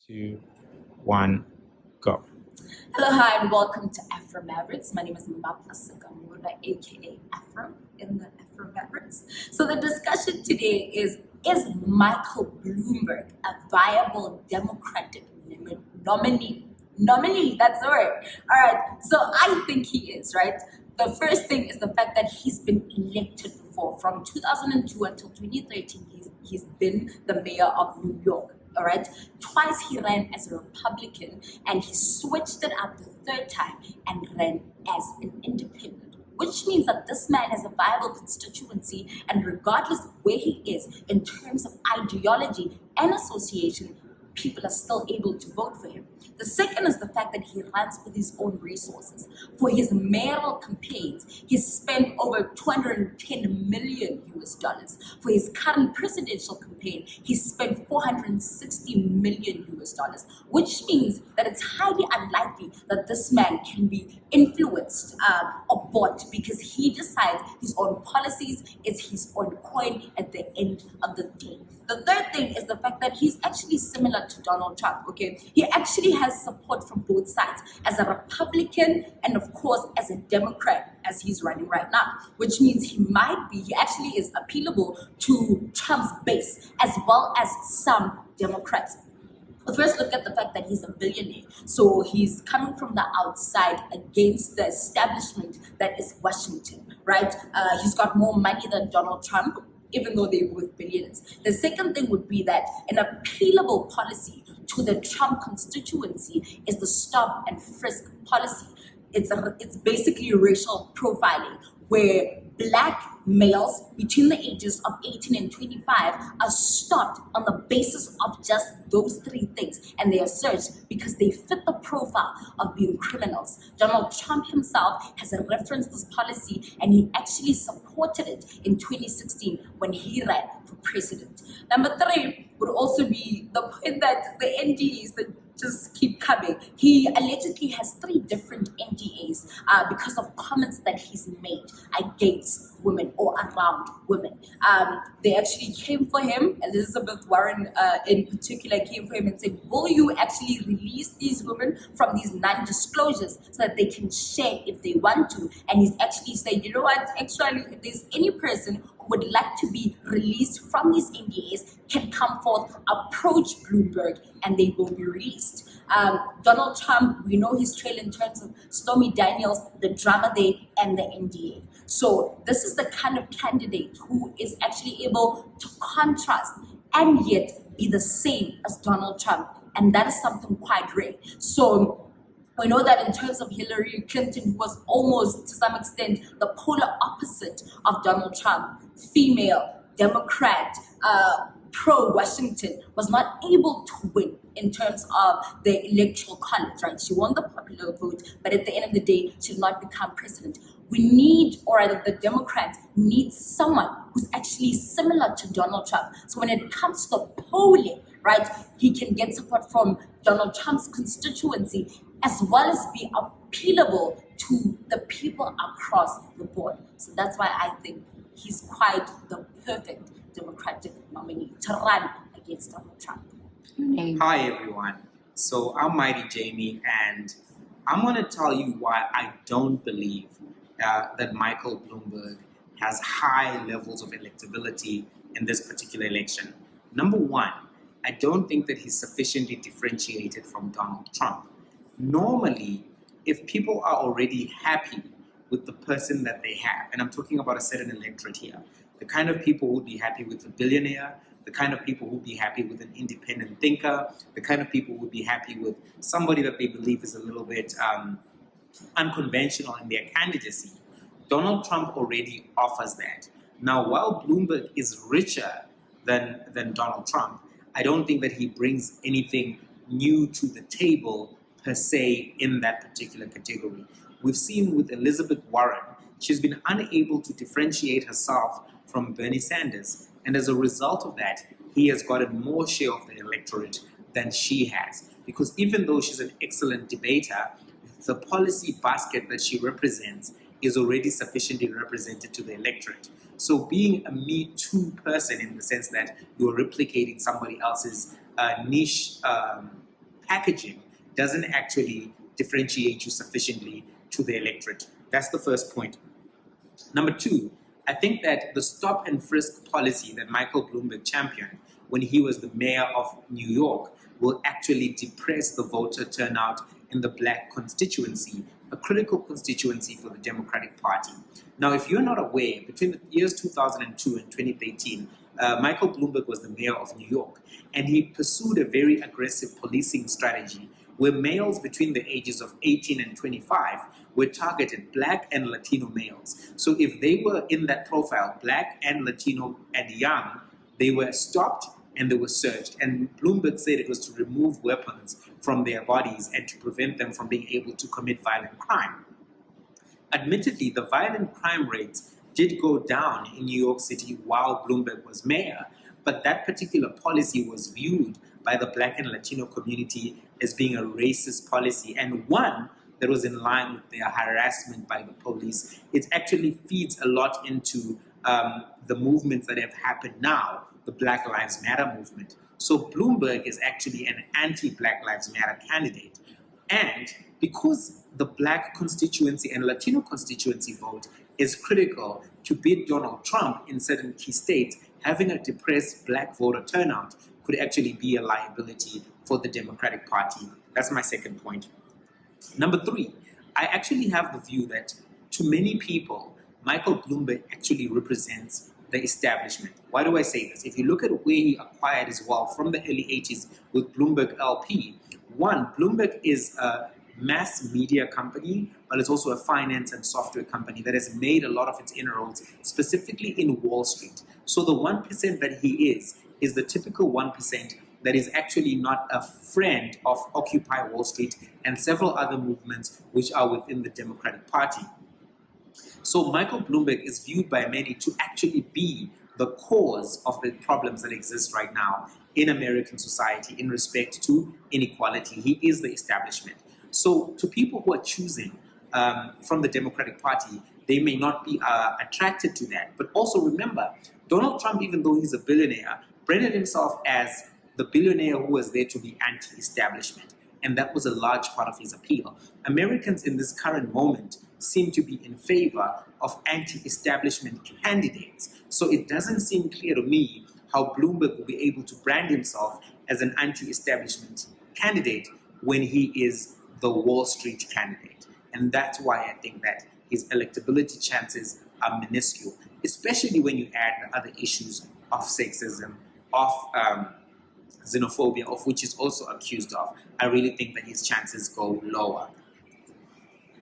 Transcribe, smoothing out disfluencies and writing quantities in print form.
two, one, go. Hello, hi, and welcome to Afro Mavericks. My name is Mavs, aka Afro in the Afro Mavericks. So the discussion today is Michael Bloomberg a viable Democratic nominee? Nominee, that's the word. All right, so I think he is, right? The first thing is the fact that he's been elected before. From 2002 until 2013, he's been the mayor of New York. All right, twice he ran as a Republican and he switched it up the third time and ran as an independent, which means that this man has a viable constituency, and regardless of where he is in terms of ideology and association, people are still able to vote for him. The second is the fact that he runs with his own resources. For his mayoral campaigns, he spent over 210 million US dollars. For his current presidential campaign, he spent 460 million US dollars, which means that it's highly unlikely that this man can be influenced or bought, because he decides his own policies, is his own coin at the end of the day. The third thing is the fact that he's actually similar to Donald Trump, okay? He actually has support from both sides, as a Republican and of course as a Democrat, as he's running right now, which means he actually is appealable to Trump's base as well as some Democrats. First, look at the fact that he's a billionaire. So he's coming from the outside against the establishment that is Washington, right? He's got more money than Donald Trump, even though they're both billionaires. The second thing would be that an appealable policy to the Trump constituency is the stop and frisk policy. It's basically racial profiling, where black males between the ages of 18 and 25 are stopped on the basis of just those three things, and they are searched because they fit the profile of being criminals. Donald Trump himself has referenced this policy, and he actually supported it in 2016 when he ran for president. Number three would also be the point that the NDAs that just keep coming. He allegedly has 3 different NDAs because of comments that he's made against women or around women. They actually came for him. Elizabeth Warren in particular came for him and said, will you actually release these women from these non-disclosures so that they can share if they want to? And he's actually saying, you know what, actually, if there's any person who would like to be released from these NDAs, can come forth, approach Bloomberg, and they will be released. Donald Trump, we know his trail in terms of Stormy Daniels, the drama there, and the NDA. So this is the kind of candidate who is actually able to contrast and yet be the same as Donald Trump, and that is something quite rare. So we know that in terms of Hillary Clinton, who was almost to some extent the polar opposite of Donald Trump, female, Democrat, pro-Washington, was not able to win in terms of the electoral college, right? She won the popular vote, but at the end of the day, she did not become president. We need, or rather the Democrats need someone who's actually similar to Donald Trump. So when it comes to the polling, right, he can get support from Donald Trump's constituency, as well as be appealable to the people across the board. So that's why I think he's quite the perfect Democratic nominee to run against Donald Trump. Hi everyone. So I'm Mighty Jamie, and I'm going to tell you why I don't believe that Michael Bloomberg has high levels of electability in this particular election. Number one, I don't think that he's sufficiently differentiated from Donald Trump. Normally, if people are already happy with the person that they have, and I'm talking about a certain electorate here, the kind of people who would be happy with a billionaire, the kind of people who would be happy with an independent thinker, the kind of people who would be happy with somebody that they believe is a little bit unconventional in their candidacy. Donald Trump already offers that. Now, while Bloomberg is richer than Donald Trump, I don't think that he brings anything new to the table per se in that particular category. We've seen with Elizabeth Warren, she's been unable to differentiate herself from Bernie Sanders. And as a result of that, he has gotten more share of the electorate than she has. Because even though she's an excellent debater, the policy basket that she represents is already sufficiently represented to the electorate. So being a Me Too person, in the sense that you're replicating somebody else's niche packaging doesn't actually differentiate you sufficiently to the electorate. That's the first point. Number two, I think that the stop and frisk policy that Michael Bloomberg championed when he was the mayor of New York will actually depress the voter turnout in the black constituency, a critical constituency for the Democratic Party. Now, if you're not aware, between the years 2002 and 2013, Michael Bloomberg was the mayor of New York, and he pursued a very aggressive policing strategy where males between the ages of 18 and 25 were targeted, black and Latino males. So if they were in that profile, black and Latino and young, they were stopped and they were searched. And Bloomberg said it was to remove weapons from their bodies and to prevent them from being able to commit violent crime. Admittedly, the violent crime rates did go down in New York City while Bloomberg was mayor, but that particular policy was viewed by the black and Latino community as being a racist policy, and one that was in line with their harassment by the police. It actually feeds a lot into the movements that have happened now, the Black Lives Matter movement. So Bloomberg is actually an anti-Black Lives Matter candidate. And because the black constituency and Latino constituency vote is critical to beat Donald Trump in certain key states, having a depressed black voter turnout could actually be a liability for the Democratic Party. That's my second point. Number three, I actually have the view that to many people, Michael Bloomberg actually represents the establishment. Why do I say this? If you look at where he acquired his wealth from the early 80s with Bloomberg LP, one, Bloomberg is a mass media company, but it's also a finance and software company that has made a lot of its inroads, specifically in Wall Street. So the 1% that he is the typical 1% that is actually not a friend of Occupy Wall Street and several other movements which are within the Democratic Party. So Michael Bloomberg is viewed by many to actually be the cause of the problems that exist right now in American society in respect to inequality. He is the establishment. So to people who are choosing from the Democratic Party, they may not be attracted to that. But also remember, Donald Trump, even though he's a billionaire, branded himself as the billionaire who was there to be anti-establishment. And that was a large part of his appeal. Americans in this current moment seem to be in favor of anti-establishment candidates. So it doesn't seem clear to me how Bloomberg will be able to brand himself as an anti-establishment candidate when he is the Wall Street candidate. And that's why I think that his electability chances are minuscule, especially when you add the other issues of sexism, of xenophobia, of which he's also accused of. I really think that his chances go lower.